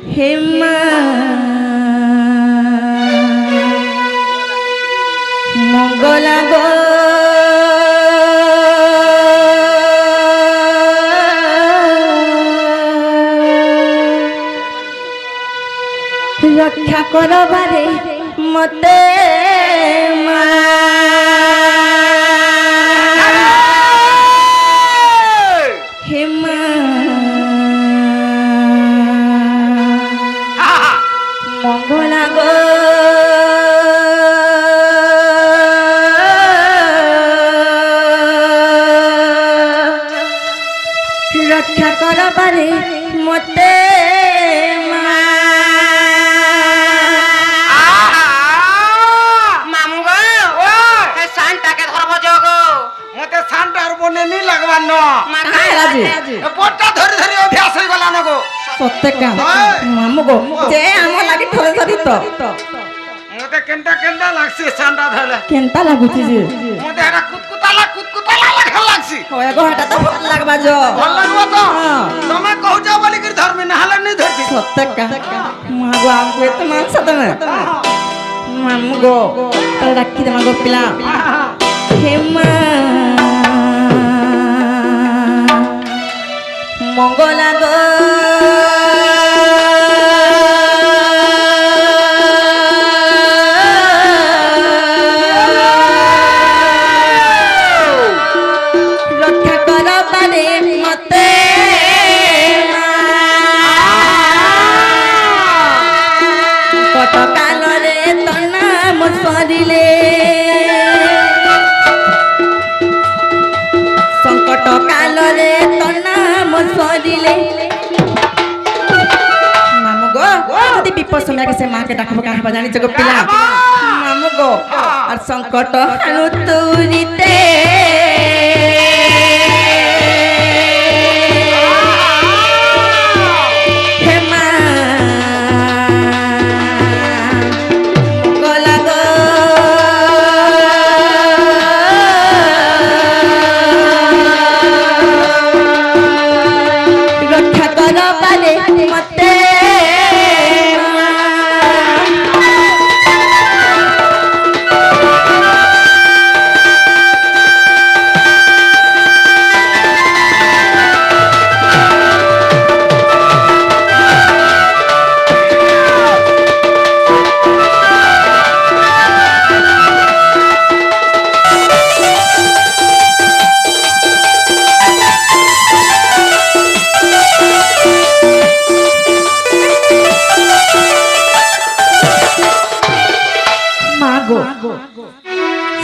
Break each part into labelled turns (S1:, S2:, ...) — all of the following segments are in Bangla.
S1: হেমা মঙ্গলা গো রক্ষা করবারে মতে মা হেমা মঙ্গলা গো রক্ষা করবারে মতে মামু গো যে আমার লাগি থরে ধরি তো
S2: মতে কেনটা লাগছে সান্ডা ধরে
S1: কেনতা লাগুছি যে
S2: মতে এটা কুতকুতালা লাগছে
S1: হয় গো এটা তো ভাল লাগবা যো
S2: ভাল লাগবা তো তুমি কহু যাও বলি কি ধরমি না হলে নি ধরতি
S1: সত্যকা মা গো আমকে তো মানছ তুমি মামু গো তাহলে ডাকি দে মাগো পিলা হেমা মঙ্গলা গো রক্ষা করবারে মতে কত কালরে তনা মরিলে সংকট কালরে তনা মরিলে মামু গো যদি বিপদ সময় সে মাকে ডাকবো কাহবা জানিছ গো পিলা মামু গো আর সংকট হানু তুরিতে হেমা গলা গো রক্ষা করবারে মতে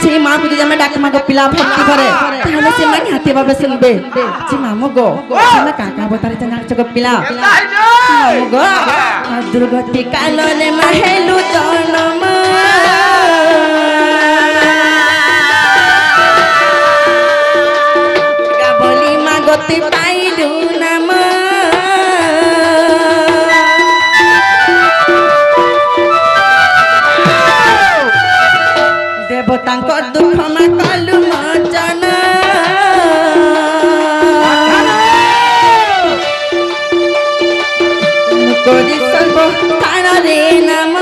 S1: সেই মা যদি আমি ডাকে মাগো পিলা ভক্তি করে তাহলে সে মা হাতে ভাবে শুনবে যে মামু গো তুমি কাকা বতারিতে নাচছ গো পিলা মামু গো দুর্গতি কালরে মাহেলু জনম গাবলি মা গতি পাইলু নাম দেবতাঙ্ক দুঃখ মা কলু মোচন করি সর্ব স্থানরে নাম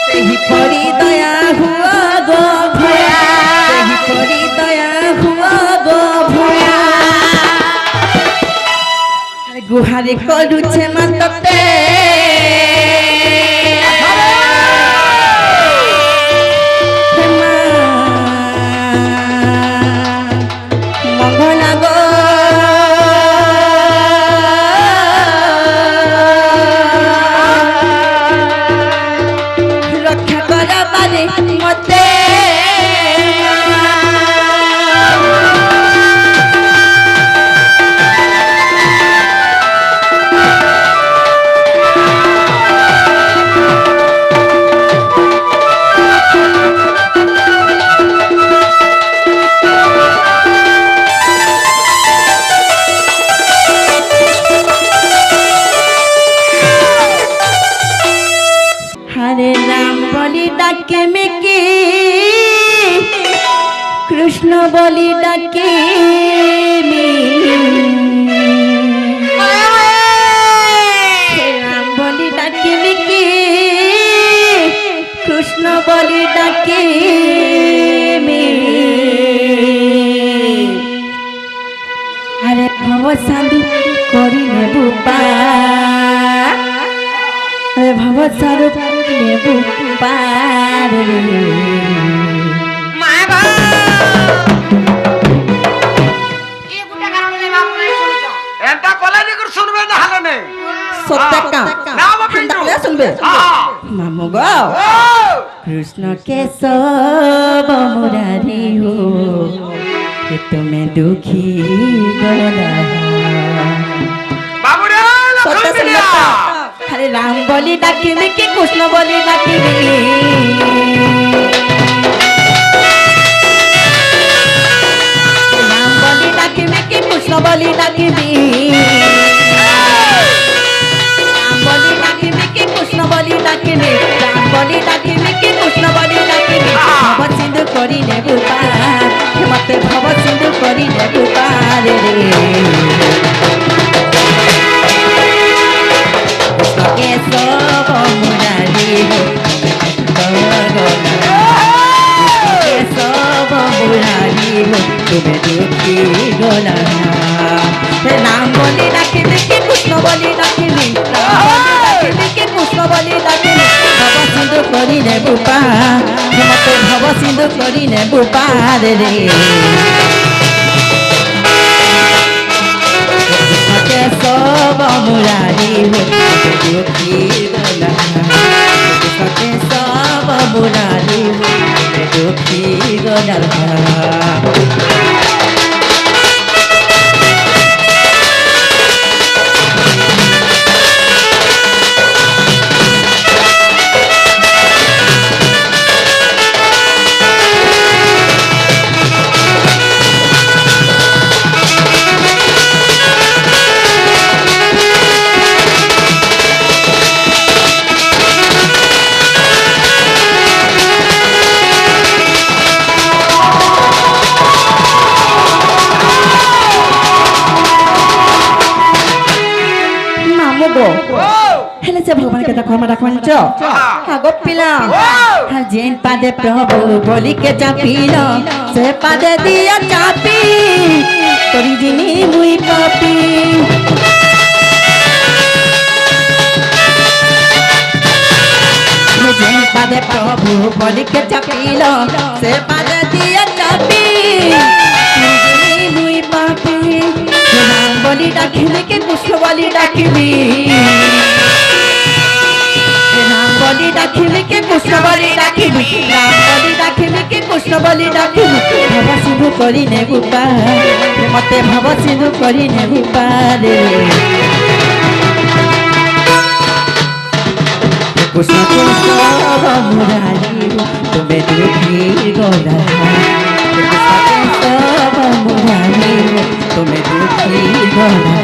S1: ସେହି ପରି ଦୟା ହୁଅ ଗো ଭୟା ସେହି ପରି ଦୟା ହୁଅ ଗো ଭୟା ଗୁହାରି କରୁଛେ ମା ତତେ ମଙ୍ଗଳା ଗো ରକ୍ଷା କରବାରେ ମତେ हरे राम बोली डाके मिकी कृष्ण बोली डाके मी ভব সাধু করি নেবু পার ভব সাধু নেবু পার
S2: মা গো এই বুটা কারণে বাপ নাই শুনছ এটা কলেজে করে শুনবে না হালে নেই
S1: সত্যকা
S2: না বাবা পিন্টু
S1: শুনবে
S2: হ্যাঁ
S1: মামু গো
S2: ও
S1: कृष्ण केशव मुरारी हो कि तुम्हें दुखी गला
S2: बाबू रे
S1: सत्य
S2: लक्ष्मी
S1: संगत अरे राम बोली डाकिबी कि कृष्ण बोली डाकिबी राम बोली डाकिबी कि कृष्ण बोली डाकिबी राम बोली डाकिबी कि कृष्ण बोली डाकिबी राम बोली डाकिबी कि कृष्ण बोली डाकिबी भव सिंधु करी नेबु पार मते भव सिंधु करी नेबु पार रे केशव मुरारी हो केशव मुरारी हो तुम्हें दुखी गला राम बोली डाकिबी कि कृष्ण बोली डाकिबी राम बोली डाकिबी कि कृष्ण बोली डाकिबी भव सिंधु करी नेबु पार मते भव सिंधु करी नेबु पार रे केशव मुरारी हो दुखी गला केशव मुरारी हो दुखी गला हेले से भगवान के देखो हमारा कंच हाँ गोपिला हाँ जेन पादे प्रभु बोली के चापीलो से पादे दिया चापी तोरी जिनी मुई पापी जेन पादे प्रभु बोली के चापीलो से पादे दिया चापी तोरी जिनी मुई पापी राम बोली डाकिबी के कृष्ण बोली डाकिबी राम बोली डाकिबी के कृष्ण बोली डाकिबी राम बोली डाकिबी के कृष्ण बोली डाकिबी भव सिंधु करी नेबु पार मते भव सिंधु करी नेबु पार कृष्ण केशव मुरारी हो तुम्हें दुखी गला कृष्ण केशव मुरारी हो तुम्हें दुखी गला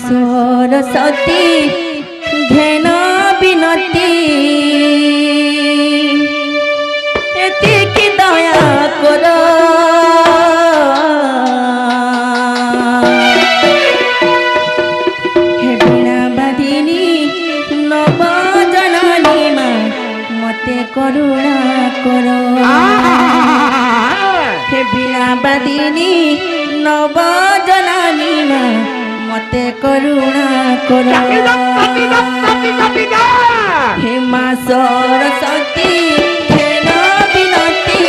S1: सरस्वती घेन बिनती एतिकी दया कर हे बीणा बादिनी नव जननी मा मते करुणा कर हे बीणा बादिनी नव जननी मा मते करुणा कर हे माँ सरस्वती घेन बिनती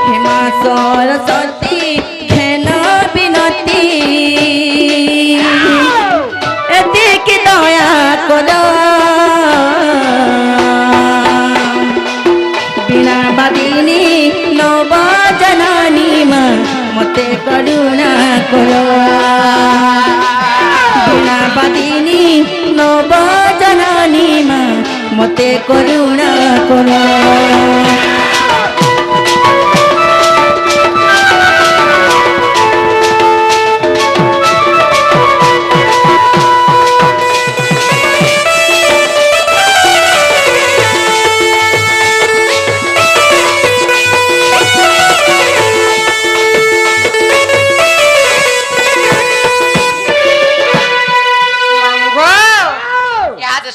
S1: हे माँ सरस्वती घेन बिनती করুণা করো বীণা বাদিনী নব জননী মা মতে করুণা করো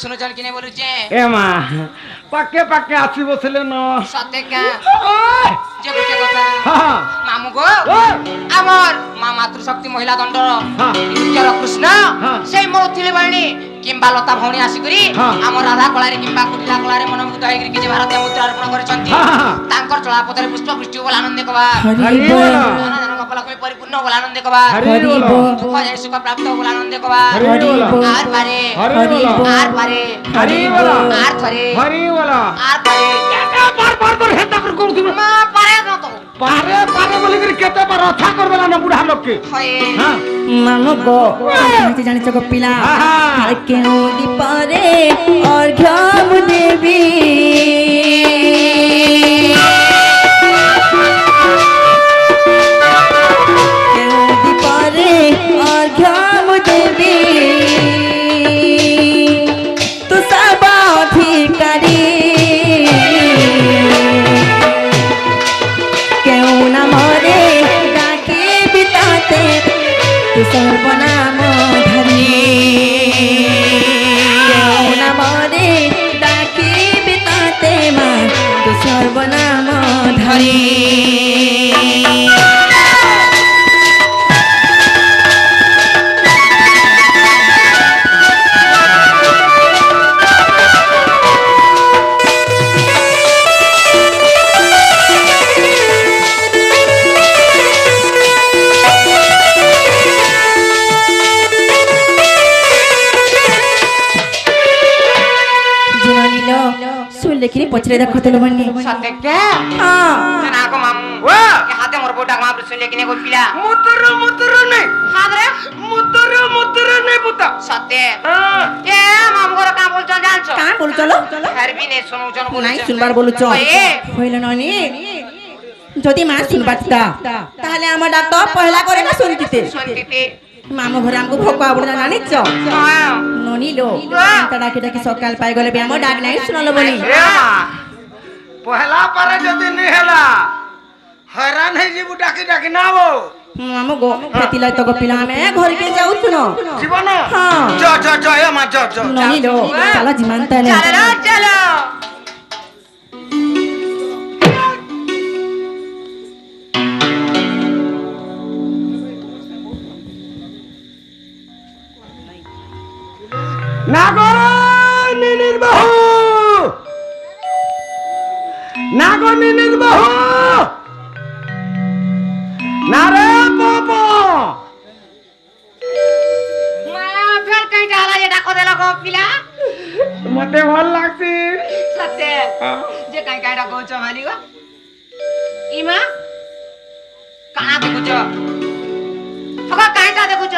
S2: শুনেছেন কিনে বলুছে
S3: এ মা পাকে পাকে আসি বসলে ন
S2: সত্যি কা যে গোটে কথা
S3: হ্যাঁ
S2: মামু গো
S3: ও!
S2: আমার মা মাতৃশক্তি মহিলা দণ্ড
S3: হ্যাঁ।
S2: দ্বিতীয় কৃষ্ণ
S3: হ্যাঁ।
S2: সেই মৌথিলি বাহিনী কিংবা লতা ভৌণী আসিকরি
S3: হ্যাঁ।
S2: আমার রাধা কଳାରେ কিংবা କୁଟିଲା କଳାରେ ମନମୁଗ୍ଧ ହେଇକରି କିଛି ଭାରତୀୟ ମୁଦ୍ରା ଅର୍ପଣ କରିଛନ୍ତି
S3: হ্যাঁ।
S2: ତାଙ୍କର ଚଳାପଥରେ ପୁଷ୍ପ ବୃଷ୍ଟି ବୋଲ ଆନନ୍ଦ କବା
S1: হরি বল
S2: কপলাকই পরিপূর্ণ বল আনন্দ কবা
S3: হরি
S1: হরি
S3: বল
S1: বল
S2: দুঃখ যায় সুখ প্রাপ্ত বল আনন্দ কবা
S3: হরি
S1: হরি
S3: বল
S1: বল
S2: আর পারে
S3: হরি
S1: হরি
S3: বল
S1: বল
S2: আর পারে
S3: হরি বল
S2: আর থরে
S3: হরি বল
S2: আর পারে
S3: বার বার করে হেতা করে করুছিস
S2: মা পারে না তো
S3: পারে পারে বলি করে কেতে বার রথা করবে না বুড়া লোককে
S2: হয়
S3: হ্যাঁ
S1: মামু গো জানিছ গো পিলা
S3: আহা।
S1: কেউ দীপরে অর্ঘ্য মু দেবী কেউ দীপরে অর্ঘ্য মু দেবী তু সব অধিকারী কেউ নামরে ডাকি বিতাতে তু সর্বনাম ধরি কেউ নামরে ডাকি বিতাতে মা তু সর্বনাম ধরি শুনলেখিনি পচরে দেখো তো বন্নি
S2: সত্যি কে
S1: হ্যাঁ
S2: না গো মামু
S3: ও
S2: এ হাতে মোর বউটা মা শুনলে কিনে গো পিলা
S3: মুতর নেই
S2: হাদরে
S3: মুতর নেই পুতা
S2: সত্যি
S3: হ্যাঁ
S2: এ মামু ঘর কা বলছ জানছো
S1: কাঁ বলু চলো
S2: হারবি নে শুনুছন
S1: নাই শুনবার বলুছ হইল ননি যদি মা শুনবার তা তাহলে আমার ডাক পহলা করে না শুনতিতে
S2: শুনতিতে
S1: মামু ঘরে আমকু ভোক আবড়া জানিছ
S2: হ্যাঁ
S1: ননি লো তা ডাকি ডাকি সকাল পাই গলে আমার ডাক নাই শুনলো বলি
S3: এ মা পহলা পারে যদি নি হেলা হয়রান হয়ে যাবো ডাকি ডাকি না বো
S1: মামু গো পেতিলাই তো গো পিলা আমি ঘরকে যাউছ ন
S3: জীবন
S1: হ্যাঁ
S3: চ এ মা চ
S1: ননি লো চালা জিমান তালে
S2: চলো চলো
S3: নাগনিনীর বাহু নাগনিনীর বাহু নারে পাপ
S2: মা ফের কই ডালা যে ডাকো দেলা গো পিলা
S3: মতে ভাল লাগছে
S2: সত্যি যে কাই কাই ডাকো চ মালি গো ইমা কানা দেখুছ হগা কাইটা দেখুছ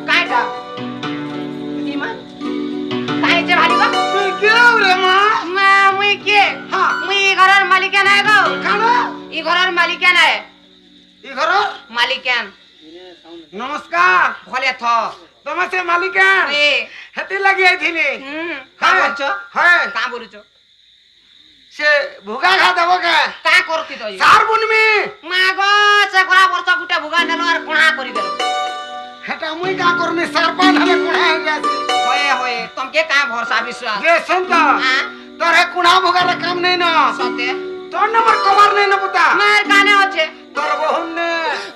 S2: কাইটা ইমা কাই যে ভালি গো
S3: তুই কেউ রে মা
S2: মা মুই কে মুই ঘরের মালিকান আই গো
S3: কানা
S2: ই ঘরের মালিকান আই
S3: ই ঘর
S2: মালিকান
S3: নমস্কার
S2: ভলে থ
S3: তুমি সে মালিকান
S2: এ
S3: হেতি লাগি আইছিলি
S2: কা বলছ
S3: হ্যাঁ
S2: কা বলছ
S3: সে ভুগা খা দেব কে
S2: কা করতি তো
S3: সার বুনমি
S2: মা গো সে গলা বর্ষ গুটা ভুগা নেলো আর কোণা করি দেলো
S3: হেটা মুই কা করমি সার পান হলে কোণা হয়ে গেছে
S2: হয়ে হয়ে তোমাকে কা ভরসা বিশ্বাস
S3: যে শুন তো
S2: হ্যাঁ
S3: তোর হে কুণা ভুগার কাম নেই না
S2: সত্যি
S3: তোর নম্বর কভার নেই না পুতা
S2: মার কানে আছে
S3: তোর বহুন নে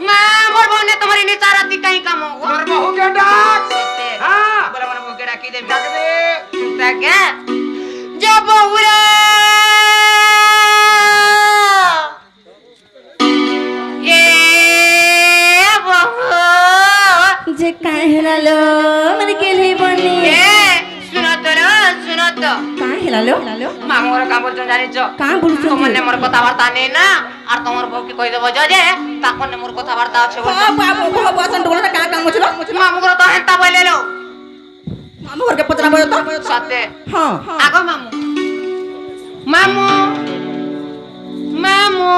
S2: মা মোর বনে তোমার নিচা রাতি কাই কাম
S3: তোর বহু কে ডাক
S2: সত্যি
S3: হ্যাঁ
S2: বলে মনে বুকে ডাকি দেবি
S3: ডাক দে
S2: তাকে যে বহুরে এ বহু
S1: যে কাহেরালো মানে কেলে বনি
S2: এ শুনো তো
S1: কাহে হেলালো
S2: মামু ঘর কাম বলছো জানিছ
S1: কাঁ বলছো
S2: তোমার নে মোর কথাবার্তা নেই না আর তোমার বউকে কই দেব যে তখন মোর কথাবার্তা আছে বলছো
S1: বাবু বাবু আসন ডোলটা কাঁ কাম করছিল
S2: মামু ঘর তো হেনতা বলেলো
S1: মামু ঘরকে পচরা বলো তো
S2: সত্যি
S1: হ্যাঁ
S2: আগো মামু মামু মামু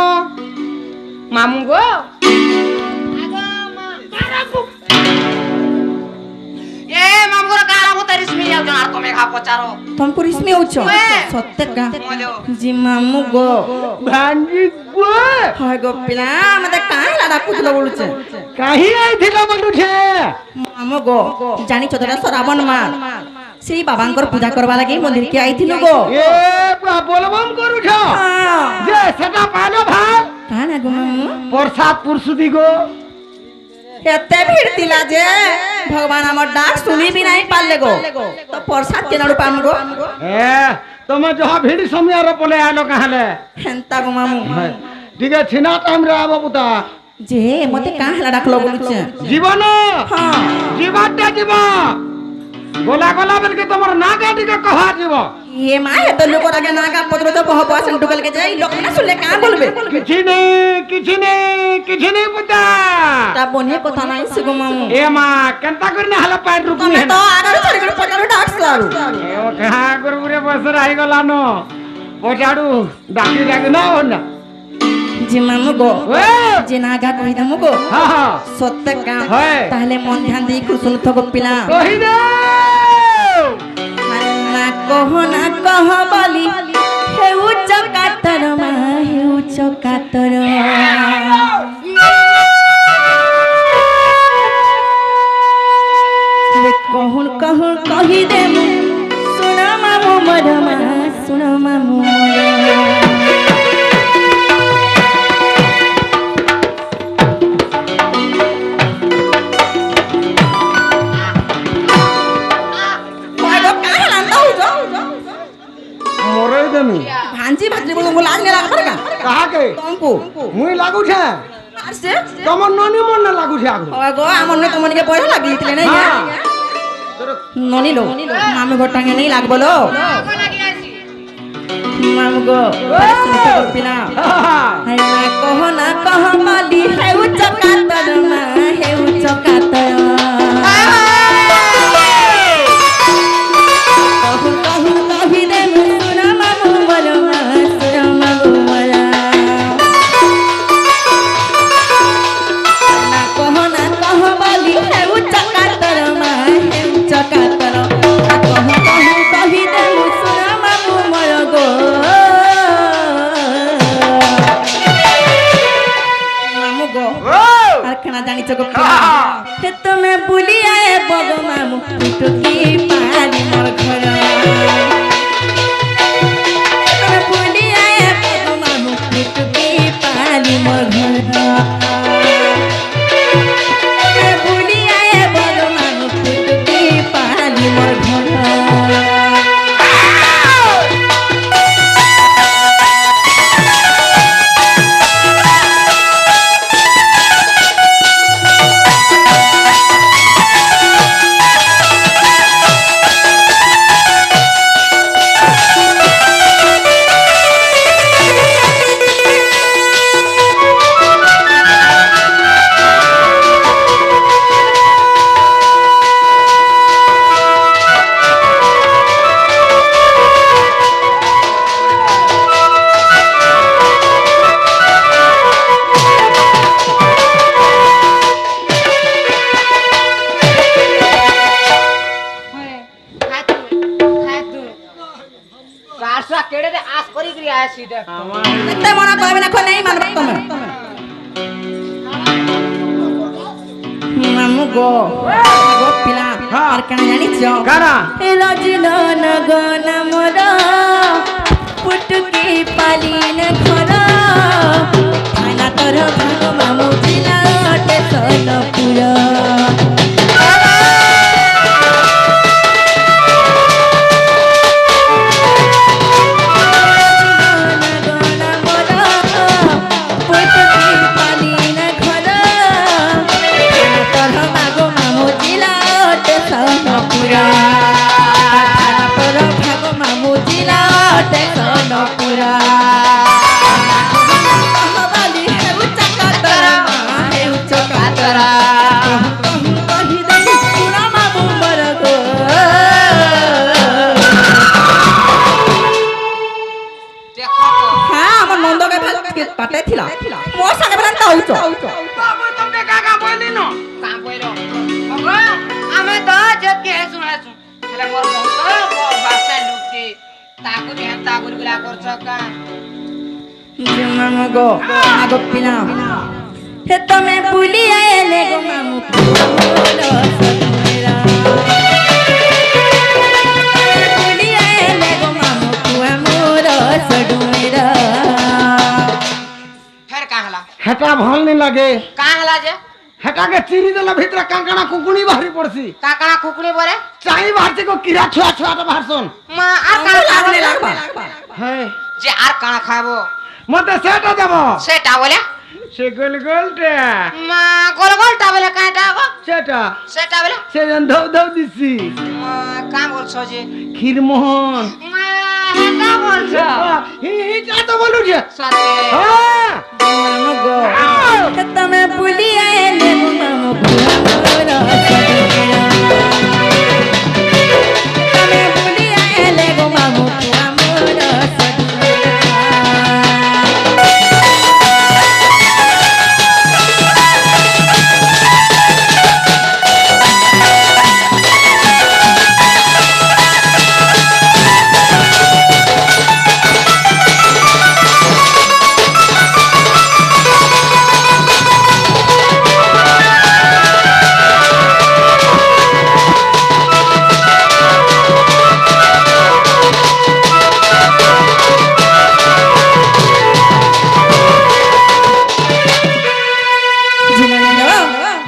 S2: মামু গো আগো মা এ মামু ঘর কারা মতো রিসমি যাও আর তুমি খা পচারো
S1: तुमको रिश्मी होचो सत्य का
S2: মজো
S1: जी मामू गो
S3: भांजी गो
S1: हाय गो पिला मते काहे लाडा कुतलो बोलुचे
S3: काहे आइथिला बोलुछे
S1: मामू गो जानी चतरा श्रावण मास श्री बाबांकर पूजा करबा लागि मंदिर के आइथिलु गो
S3: ए बोलबम करूछ
S1: हां
S3: जे सेटा पालो भाई
S1: काना गो मामू
S3: प्रसाद पुरसुदी गो
S1: एते भीड़ तिला जे भगवान हमर डाक सुनी भी नहीं पाले गो तो प्रसाद के नाडू पाम गो
S3: ए तुम जहा भीड़ समय रो पले आलो कहाले
S1: हेंता गो मामू
S3: ठीक है छिना टाइम रे आबो पुता
S1: जे मते काहे लाडा कलो बोलुचे
S3: जीवन
S1: हां
S3: जीवाटा जीवा गोला गोला बलके तमर ना गाडी के कहा जीवा
S1: ये माय तो लोग आगे नागा पत्रो तो बहुत बसन टुकल के जाई लोग ना सुनले का बोलबे
S3: किछि नहीं पुता
S1: ता बोने कथा नाही सिगो मामू
S3: ए मा केंता करने हला पाट रुकनी
S1: तमे
S3: है
S1: तो आगर छड़ी कर पटारो डाक्स लारू
S3: ए ओ कहा गुरुरे बसर आई गला नो पटाडू डाकी डाकी ना हो ना
S1: जी मामू गो
S3: ए
S1: जे नागा कहि दमु गो
S3: हां हां
S1: सत्य का
S3: है।
S1: ताहले मन ध्यान दी कुसुन थगो पिला
S3: कहि दे
S1: ना कह बाली हेउ चकातर मा हेउ चकातर रे कहून कहून कहि दे मु सुना मामू मरमा सुना मामू
S3: मोरे दमी
S1: भांजी भाजी बोलो लाज ने लाग का
S3: कहा के
S1: तुमको
S3: मुई लागू छे
S1: मार से
S3: तमर ननी मन ना लागू छे आगु
S1: गो आमन ने तुमन के पैसा लागी इतले नहीं
S3: हां
S1: ननी लो मामे गोटांगे नहीं लाग बोलो
S2: আগো লাগি আছি
S1: माम गो सुनते गो पिला है ना कह माली है चकातर मा है चकातर कहू कहू कहि दे सुना मामू मरमा सुना मामू मरा ना कह बाली है चकातर मा है चकातर कहू कहू कहि दे सुना मामू मर गो मामू गो আর খানা জানিছ গো হে তুমি বুলি আয়ে বগ মামু টুকি পালি মোর ঘর তুমি বুলি আয়ে বগ মামু টুকি পালি মোর ঘর তুমি বুলি আয়ে বগ মামু টুকি পালি মোর ঘর
S2: কারসা কেড়ে দে আস করি করি আসি দেখ
S1: এতে মনা কইবে না কই নাই মানব তুমি মামু গো গো পিলা আর কেন জানিছ
S3: কারা
S1: এলো জিলন গন মোর পুটকি পালিন ঘর খানা তোর ভাগ মামু জিলা অটে সোনপুর ভাগ মামু জিলা
S2: ଯେତିକି ହେସୁଁ ହେସୁଁ ହେଲେ ମୋର ବହୁତ ବାସେ ଲୁଟି ତାକୁ ବି ହେନ୍ତା ଗୁଲଗୁଲା କରୁଛ କା
S1: যে মামু গো আগো পিলা হে তুমি ভুলি আইলে গো মামু মোর সদুমেরা ভুলি আইলে গো মামু মোর সদুমেরা
S2: ফের কাঁ হলা
S3: হেটা ভাল নি লাগে
S2: কাঁ হলা যে
S3: হেটাকে চিরি দেলা ভিতরে কাঁকড়া কুকুনি বাহারি পড়ছি
S2: কাকা খুকুনি বলে
S3: চাই বাহারছে কো কিরা ছুয়া ছুয়াটা বাহারছন
S2: মা আর কাঁ
S1: লাগলে
S2: লাগবে
S1: লাগবা
S3: হ্যাঁ
S2: যে আর কাঁ খাবো
S3: মতে সেটা দেব
S2: সেটা বলে
S3: সে গোল গোলটা
S2: মা গোল গোলটা বলে কাঁটা গো
S3: সেটা
S2: সেটা বলে
S3: সে ধৌ ধৌ দিছি
S2: মা কাঁ বলছো যে
S3: ক্ষীরমোহন
S2: মা হেটা বলছো
S3: হিটা তো বলু যে
S2: সত্যি
S3: হ্যাঁ
S1: মামু গো হে তুমি ভুলি আইলে গো মামু মোর সদুমেরা তুমি ভুলি আইলে গো মামু মোর সদুমেরা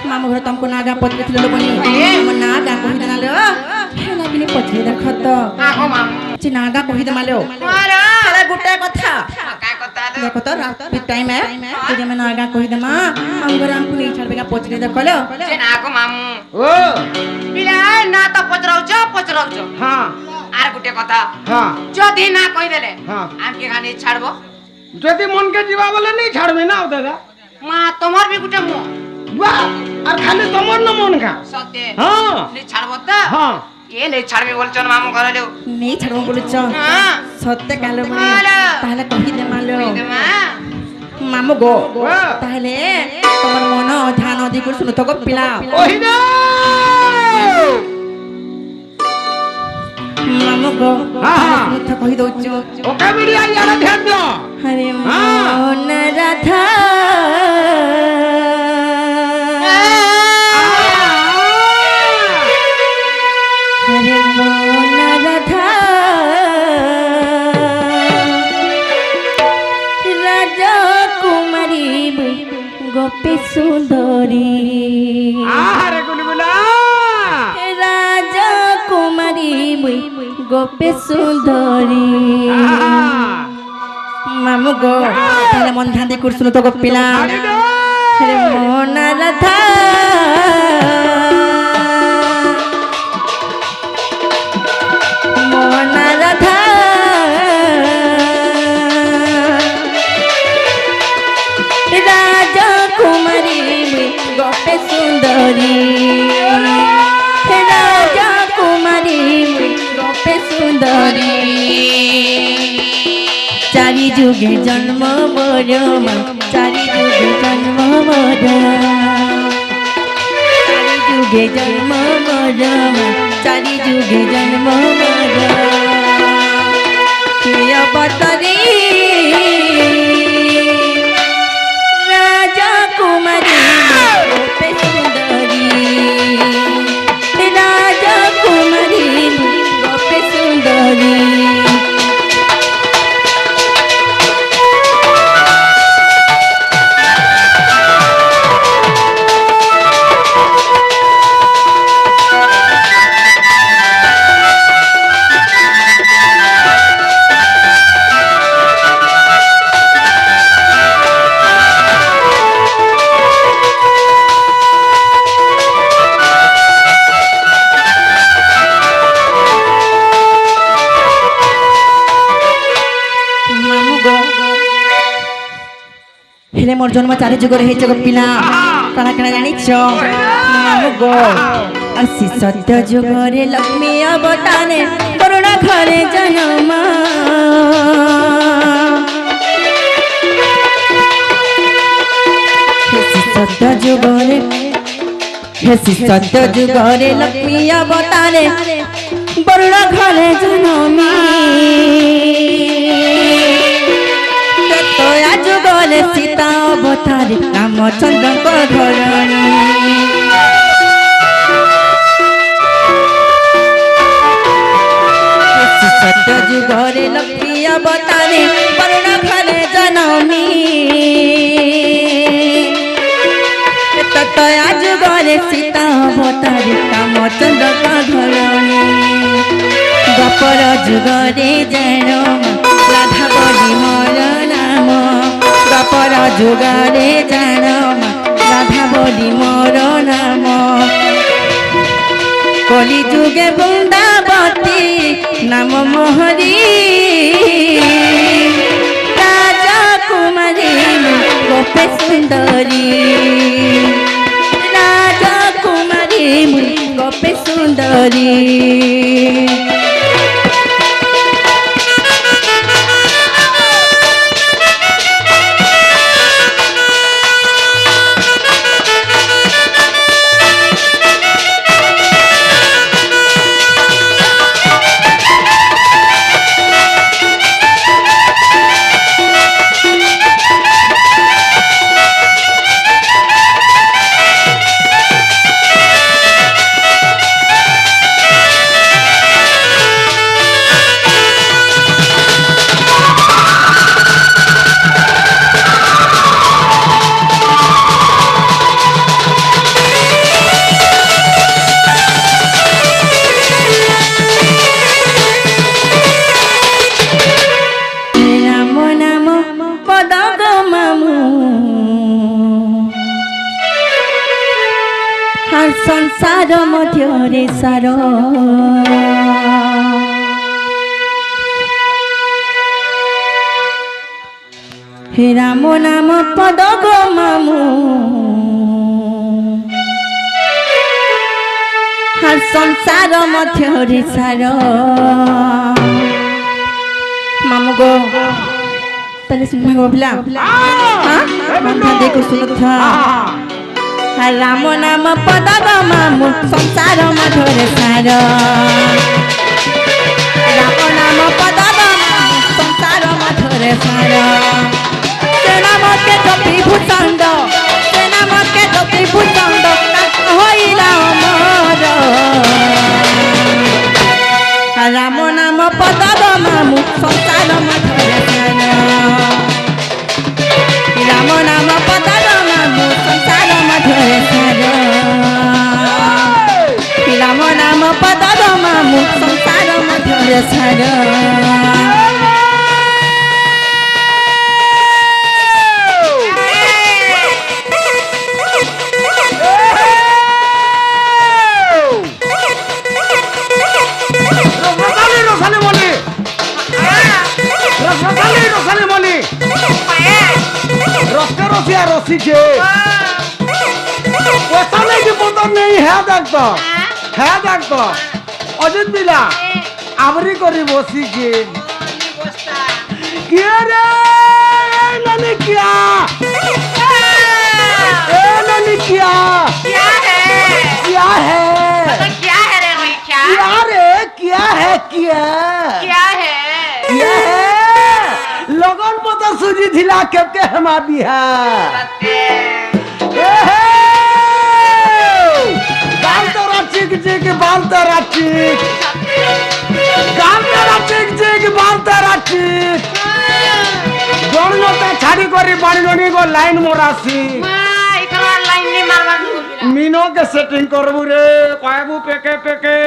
S1: মামু ঘর তমকো নাগা পত্রে ছিল বনি আমার নাগা কহি দেনালে হেলা কিনি পত্রে দেখত
S2: আগো মামু
S1: চি নাগা কহি দেমালে
S2: মারা
S1: হেলা গুটে কথা
S2: কাঁ কথা দে
S1: দেখো তো রাত টাইম है तुझे मैं नागा कहि दे मां हम घर हमको नहीं छाड़ बेगा पचरे देखलो
S2: যে না আগো মামু
S3: ও
S2: পিলা না তো পচরাউছ
S3: হ্যাঁ
S2: আর গুটে কথা
S3: হ্যাঁ
S2: যদি না কই দেলে
S3: হ্যাঁ
S2: আমকে খানি ছাড়বো
S3: যদি মনকে ଯିବା বলে নেই ছাড়বে না দাদা
S2: মা তোমার বি গুটে মু
S3: বাহ আর খালি তোমার না মন কা
S2: সত্যি
S3: হ্যাঁ
S2: নি ছাড়বো তো
S3: হ্যাঁ
S2: এ নে ছাড়বি বলছন মামু ঘরে দেও
S1: नहीं छाड़बो बोलछ
S2: হ্যাঁ
S1: सत्य कालो मने
S2: मालो।
S1: ताहले कहि दे मालो
S2: কই দে মা
S1: मामू गो
S3: হ্যাঁ।
S1: ताहले তোমার মন ধ্যান অধিক শুনো তো গো পিলা
S3: ওহি না
S1: मामू गो
S3: हाँ।
S1: মিথ্যা কহি দউছ
S3: ওকে বিড়ি আই আড়া ধ্যান দিও
S1: हरे
S3: हाँ।
S1: मन राधा हरे मन राधा राजा कुमारी गोपी सुंदरी
S3: আরে গুলগুলা
S1: राजा कुमारी गोपी सुंदरी मामू गो ताहले मन ध्यान दे कर सुनो तो गो पिला
S3: আরে দে
S1: हरे मन राधा मन राधा राजा कुमारी गोपे सुंदरी राजा कुमारी गोपे सुंदरी चारि जुगे जन्म मोर चारि जुगे जन्म मोर चारि जुगे जन्म मोर चारि जुगे जन्म मोर प्रिय बतरी राजा कुमारी गोपे सुंदरी राजा कुमारी गोपे सुंदरी हेले मोर जन्म चारि जुगर हेच गो पिला कणा कणा जानिछ मामु गो असि सत्य जुगरे लक्ष्मी अवतारे करुणा घरे जन्म असि सत्य जुगरे হেসি সত্য যুগরে লক্ষ্মী অবতারে বড় ঘরে জনমী তয়া যুগরে সীতা অবতারে রামচন্দ্রଙ୍କ ঘরণী হেসি সত্য যুগরে লক্ষ্মী অবতারে বড় ঘরে জনমী তয়া যুগরে সীতা অবতারে রামচন্দ্রଙ୍କ ঘরণী দ্বাপর যুগরে যেন রাধা বলি মোর নাম দ্বাপর যুগরে যেন রাধা বলি মোর নাম কলি যুগে বৃন্দাবতী নাম মোহরি রাজকুমারী গোপে সুন্দরী রাজকুমারী গোপে সুন্দরী संसार मध्य सार हे राम नाम पद गो मामू हर संसार मध्य सार मामू गो तले सुन गो बिला हां मामू देखो सुन था राम नाम पद मामू संसार मधुर सार राम नाम पद संसार मधुर सार से नाम के जपी भूचंड से नाम के जपी भूचंड होइला अमर राम नाम पद मामू संसार मधुर सार राम नाम पद मामू संसार मधुर सार राम नाम पद मामू संसार मधुर सार
S3: अजित बिला आवरी करी बसी के क्या रे ननी क्या ए ननी क्या
S2: क्या है
S3: क्या है
S2: क्या है रे भाई क्या
S3: क्या रे क्या है क्या
S2: क्या है
S3: क्या है लगन पता सुजी थिला केते हमा बिहार गाल तोरा चिक चिक बाल तोरा चिक गाल तोरा चिक चिक बाल तोरा चिक गणमता छाड़ी करी बाणगणी को लाइन मोरासी
S2: इतना लाइन नहीं मारवा
S3: मीनो के सेटिंग करबू रे कहबू पेके पेके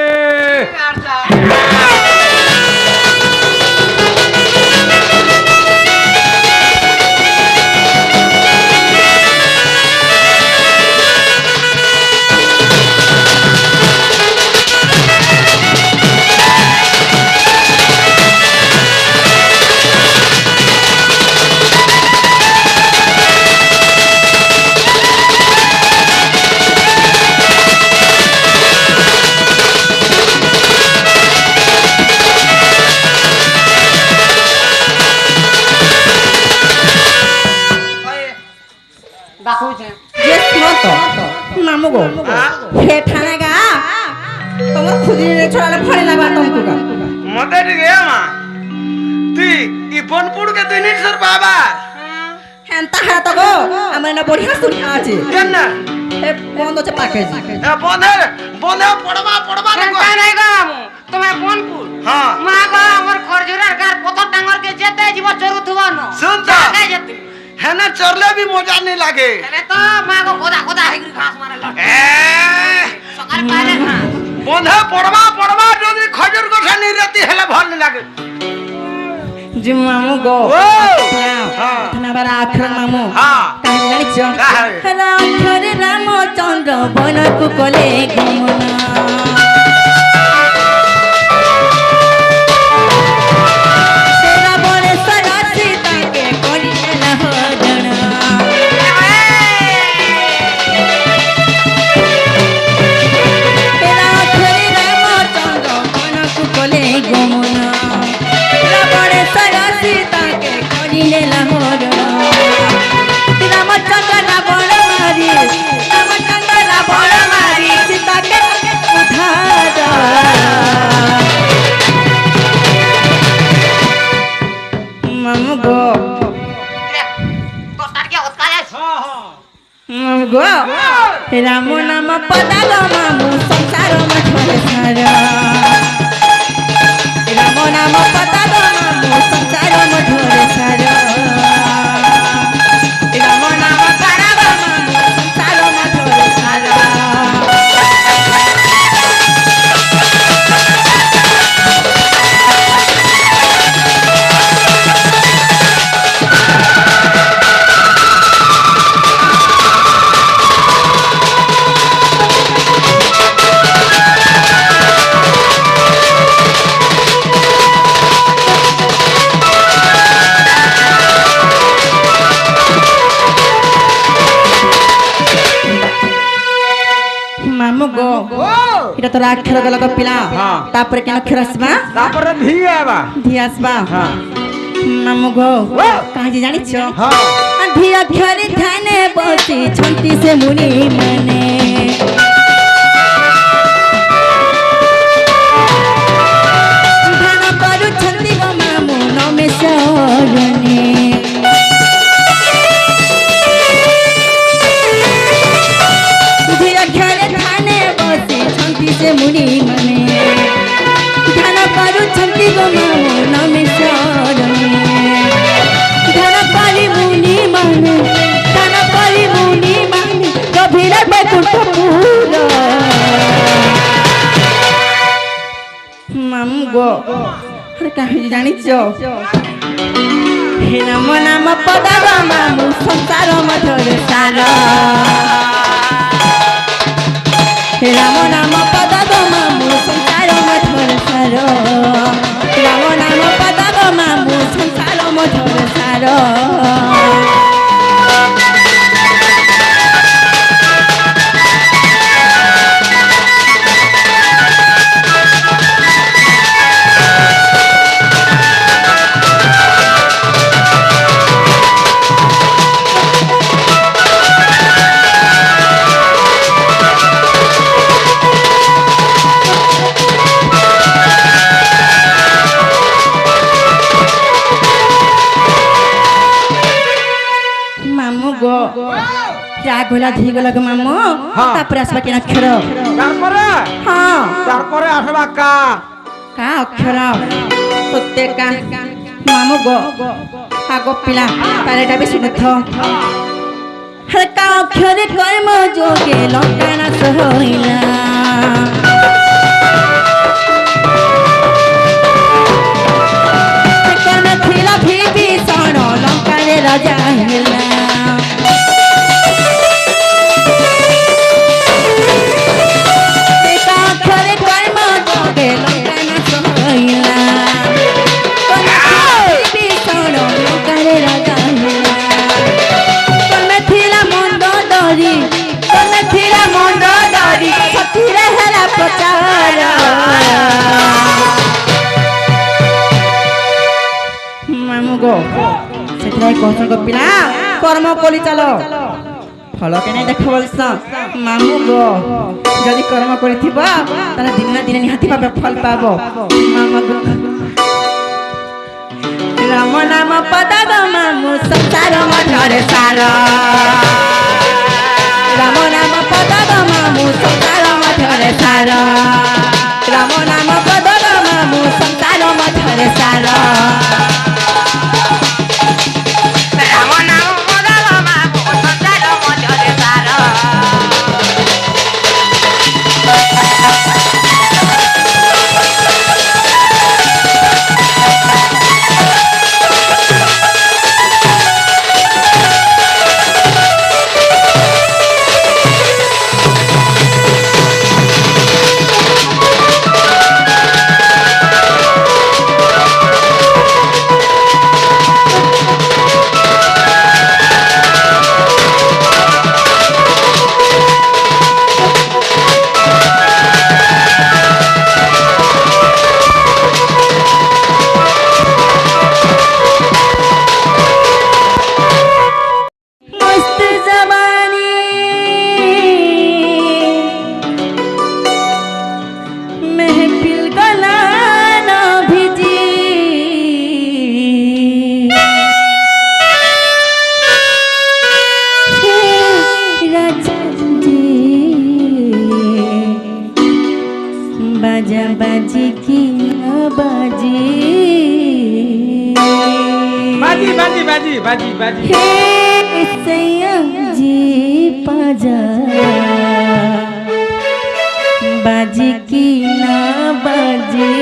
S1: Yes, mamu go. খুদিরে ছড়ালে ফড়ে না বাতম কুকা
S2: মতে টিকে মা তুই ই বনপুর কে তুই নিছর বাবা
S1: হ্যাঁ তাহা তো গো আমার না বড়িয়া শুনি আছে
S2: কেন না
S1: এ বন্ধ আছে পাকেজি
S2: বন্ধে বন্ধে পড়বা রে গো
S4: নাই গো তুমি বনপুর
S2: হ্যাঁ
S4: মা গো আমার খরজুরার গার পতর ডাঙ্গর কে যেতে জীব জরু থুবা ন
S2: শুন তো
S4: কাই যেতে
S2: হেনে চরলে भी মজা नहीं লাগে
S4: তাহলে তো মা গো গোদা গোদা হেগরি ঘাস মারে লট
S2: এ
S4: সকাল পারে ঘাস
S2: বন্ধে পড়বা যদি খজুর গছা নিরাতি হেলে ভাল नहीं লাগে
S1: জি মামু গো
S2: ও
S1: হ্যাঁ তুমি আবার আখর মামু
S2: হ্যাঁ
S1: কাহি জানিছ
S2: কাহি?
S1: রাখরে রামচন্দ্র বনকু কলে গমনা সেরা বনে সরাসি তাকে করিলে না হরণ রাখরে রামচন্দ্র বনকু কলে গমনা বনে সরাসি তাকে করিলে না হরণ রামচন্দ্র রাবণ মারি রামচন্দ্র রাবণ মারি সীতাকে উদ্ধার মামু গো
S4: কষ্টার কি অবস্থা আছে
S1: মামু গো রাম নাম পদাল মামু সংসার মঠরে সার রাম নাম পদাল মামু সংসার মঠরে সার রাম নাম পদাল মামু সংসার মঠরে সার মামু গো এটা তো রাগ খেলা গেল পিলা
S3: হ্যাঁ।
S1: তারপরে কেন খেলাসবা
S3: তারপরে ধিয়ে আবা
S1: দিয়ে আসবা
S3: হ্যাঁ
S1: মামু গো কাজে জানিছ
S3: হ্যাঁ
S1: ধিয়া ঘরে ধ্যানে বসি ছন্তি সে মুনি মানে ধ্যান କରୁଛନ୍ତି গো মামু নমেশ্বরনে ধিয়া ঘরে ধ্যানে বসি ছন্তি সে মুনি মানে ধ্যান କରୁଛନ୍ତି গো মামু নমেশ্বরনে ধ্যান କରି মুনি মানে ধ্যান କରି মুনি মানে গভীর বেকুণ্ঠ পুর মামু গো আরে কাহি জানিছ হে নাম নাম পদার মামু সংসার মঠরে সার হে রাম নাম পদার মামু সংসার মঠরে সার রাম নাম পদার মামু সংসার মঠরে সার মামু গো রাগ হলা ধি গলা গো মামু
S3: হ্যাঁ।
S1: তারপরে আসবা কেন অক্ষর
S3: তারপরে
S1: হ্যাঁ
S3: তারপরে আসবা কা
S1: কা অক্ষর প্রত্যেকা মামু গো আগো পিলা তারেটা বেশি শুনেছ হরে কা অক্ষরে কর্ম যোগে লঙ্কা নাশ হইলা কর্ম ছিল বিভীষণ লঙ্কারে রাজা হেলা অক্ষরে কর্ম যোগে লঙ্কা নাশ হইলা বিভীষণ লঙ্কারে রাজা হেলা কর্মে ଥିଲା মন্দ ডরি কর্মে ଥିଲା মন্দ ডরি সতীরে হেলা প্রচার মামু গো ସେଥିପାଇଁ କହୁଛ ପିଲା କର୍ମ କଲି ଚାଲ ফল কেনে দেখ বলছ মামু গো যদি কর্ম করিথিব তাহলে দিন না দিনে নিহাতি ভাবে ফল পাব মামু গো রাম নাম পদ গো মামু সংসার মধ্যে সার রাম নাম পদ গো মামু সংসার মধ্যে সার রাম নাম পদ গো মামু সংসার মধ্যে সার
S4: রাম নাম বদল মামু সংসার মধ্যে সার
S1: मस्त जवानी महफिल गलाना भिजी राजा जी बाजा बाजी की बाजी
S3: बाजी बाजी बाजी बाजी बाजी
S1: हे सैया जी पाजा बाजी की ना बाजी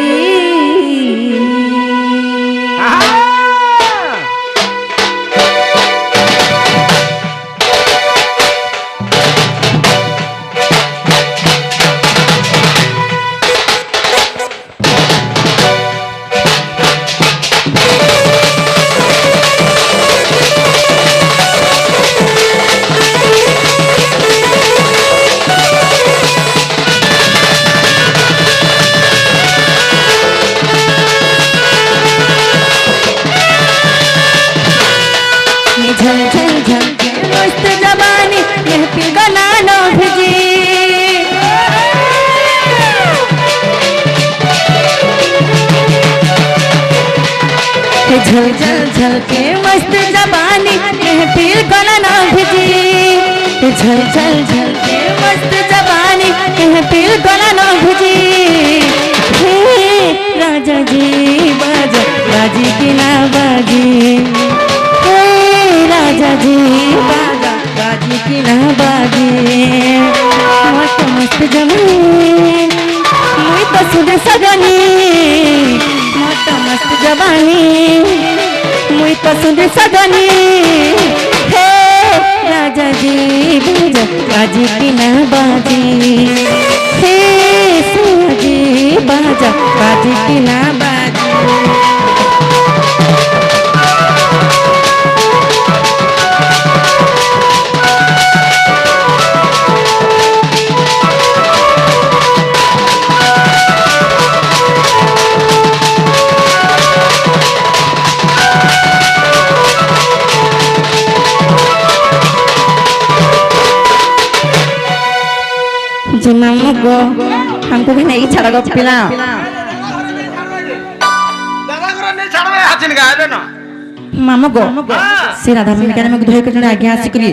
S1: झल झल झल के मस्त जवानी महफिल गलाना भिजी झल झल झल के मस्त जवानी महफिल गलाना भिजी झल झल झल के मस्त जवानी महफिल गलाना भिजी हे राजा जी बाजा बाजी की ना बाजी राजा जी बाजा बाजी की ना बाजी मस्त मस्त जवानी मुई तो सुधे सजनी मस्त मस्त जवानी मुई तो सुधे सजनी हे राजा जी बाजा बाजी की ना बाजी हे सुजी बाजा बाजी की ना बाजी जो मामू गो हमको भी नहीं छाड़ा गो पिला
S2: दादा को नहीं छाड़वे हाचिन गायबे ना
S1: मामू गो से राधा रानी के नाम धोई के जने आगे आसी करी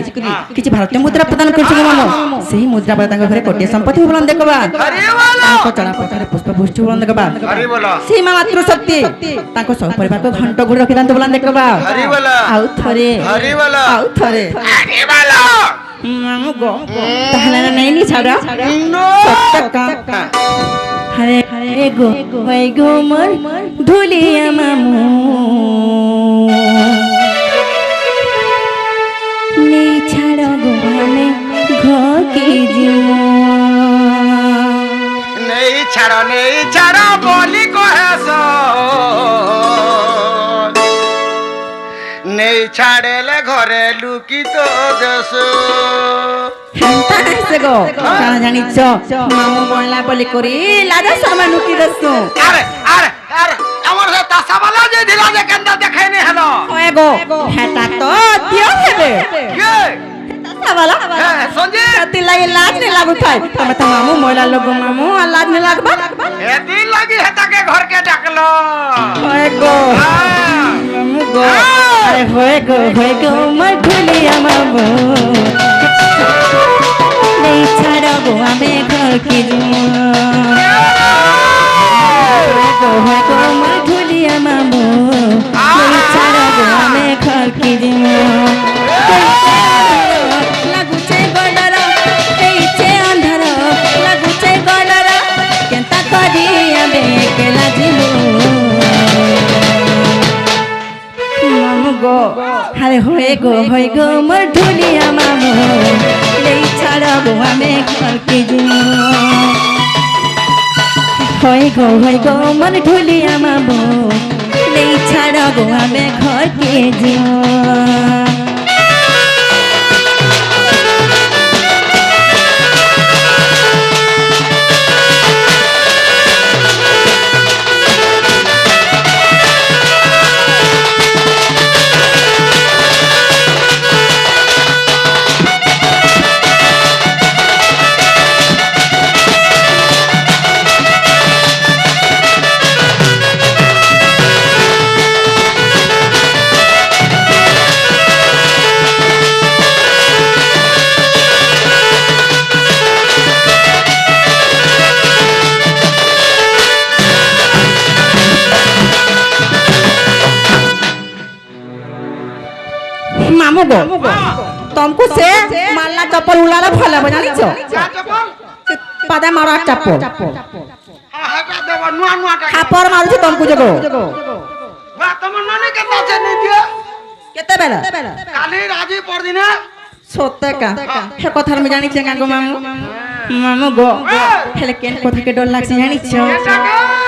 S1: किछि भारतीय मुद्रा प्रदान करछि गो मामू सेही मुद्रा पर तांग घरे कोटी संपत्ति बुलन देखबा
S2: हरि बोलो
S1: तांको चला पथरे पुष्प भुष्टि बुलन देखबा
S2: हरि बोलो
S1: सीमा मातृ शक्ति तांको सब परिवार को घंट गुड़ रखि दान बुलन देखबा
S2: हरि बोलो
S1: आउ थरे
S2: हरि बोलो
S1: आउ थरे
S2: हरि बोलो
S1: मामू गो ताहले नहीं नी छाड़ा
S2: नो
S1: सत्ता हरे हरे गो वै गो मोर धुलिया मामू नी छाड़ा गो हमें घो की जीवा
S2: नहीं छाड़ो बोली को है सो नहीं छाड़े ले घरे लुकी तो देश
S1: हेंता कैसे गो काना जानी चो मामू बोलला बोली करी लाजा शर्मा नुकी दसो
S2: अरे अरे अरे আমার সে তাসা वाला যে ঢিলা যে কেন্দা দেখাই নি হলো
S1: ओए गो हेटा तो दियो हेबे
S2: কে
S1: तासा वाला
S2: হ্যাঁ সঞ্জি
S1: ती लगे लाज नहीं लागू था तमे तो मामू मोला लोगो मामू आ लाज नहीं लागबा
S2: এদিন লাগি হেতাকে ঘরকে ডাকলো
S1: होए गो मामू गो अरे होए गो मैं ढुलिया मामू नहीं छाड़ो गो हमें घर की होए गो मैं ढुलिया मामू नहीं छाड़ो गो हमें घर की লাগুছে গডর এইছে অন্ধার লাগুছে গডর কেনতা করি আমি একলা জিমু মামু গো আরে হয়ে গো মোর ঢুলিয়া মামু এই ছাড়বো আমি ঘরকে জিমু হয়ে গো মোর ঢুলিয়া মামু এই ছাড়বো আমি ঘরকে জিমু मामू गो तुमको से मारला चप्पल उड़ाला भला बना लीचो पादा मारो चप्पल
S2: হেতা দেব নুয়া নুয়া টাকা
S1: खापर मारू छे तुमको जगो
S2: বা তোমার ননে কেতা আছে নি দিও
S1: केते बेला
S2: কালি রাজি পরদিনে
S1: सत्य का हे कथार में जानी छे गागो मामू मामू गो हेले केन कथा के डर लागसे जानी छो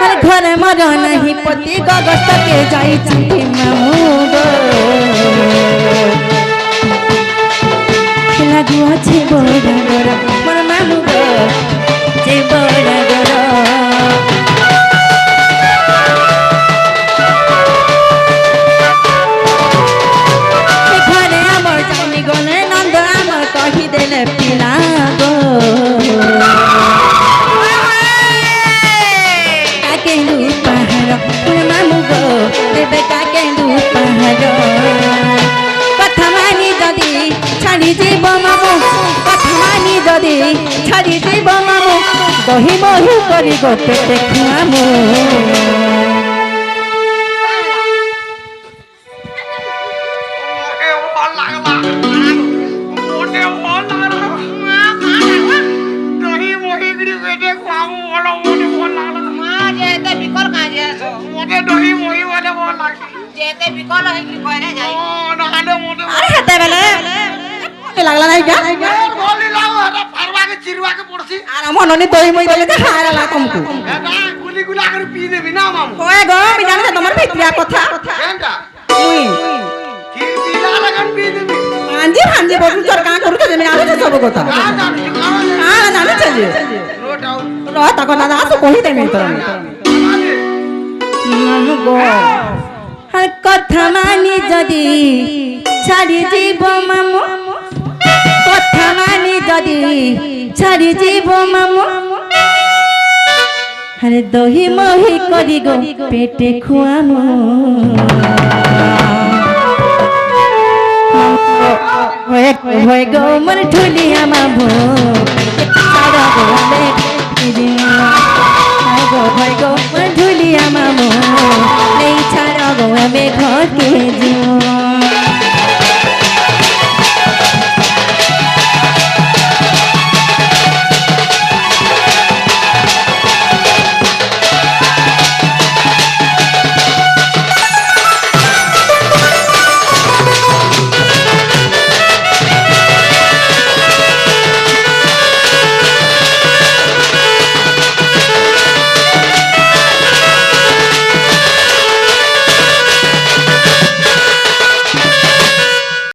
S1: अरे घर मरो नहीं पति गगस्त के जाई छी मामू गो लागू আছে বড় বড় মোর মামু গো যে বড় বড় ঘরে আমার জানি গলে নন্দ আমার কহি দেলে পিলা গো কাকেন্দু পাহাড় মোর মামু গো দেবে কাকেন্দু পাহাড় কথা মানি যদি ছাড়ি দিব মামু কথা মানি যদি ছাড়ি দিব মামু দহি মহি করি গো পেটে খুয়ামু
S2: মোটে ভাল লাগলা মোটে ভাল লাগলা দহি মহি গড়ি বেটে খাবো বলো মোটে ভাল লাগলা
S4: মা যেতে বিকল কাজে আছো
S2: মোটে দহি মহি বলে ভাল লাগছে
S4: যেতে বিকল হই কইরে যাই
S2: ও নালে মোটে
S1: আরে হাতে বেলে লাগলা নাই গা
S2: বলি লাও এটা পারবাকে চিরবাকে পড়ছি
S1: আর আমার ননি দই মই দেলে তো হারালা তুমকু
S2: এটা গুলি গুলা করে পি দেবি না মামু
S1: ওয়ে গো আমি জানি না তোমার ভিতরিয়া কথা
S2: কেনটা
S1: মুই
S2: কি পিলা লাগান পি দেবি
S1: হাঞ্জি বলু তোর কা করু তো আমি আলো সব কথা
S2: কাজ জানি কাজ
S1: আর জানি চলে
S2: নোট আউট
S1: র তা কথা না তো কই দেমি তোর মামু গো আর কথা মানি যদি ছাড়ি দিব মামু কথা মানি যদি ছাড়ি দিব মামু আরে দহি মহি করি গো পেটে খুয়ামু হয়ে গো মোর ঢুলিয়া মামু ছাড়া গো আমি হয়ে গো মোর ঢুলিয়া মামু নেই ছাড়া গো আমি ঘরকে যাও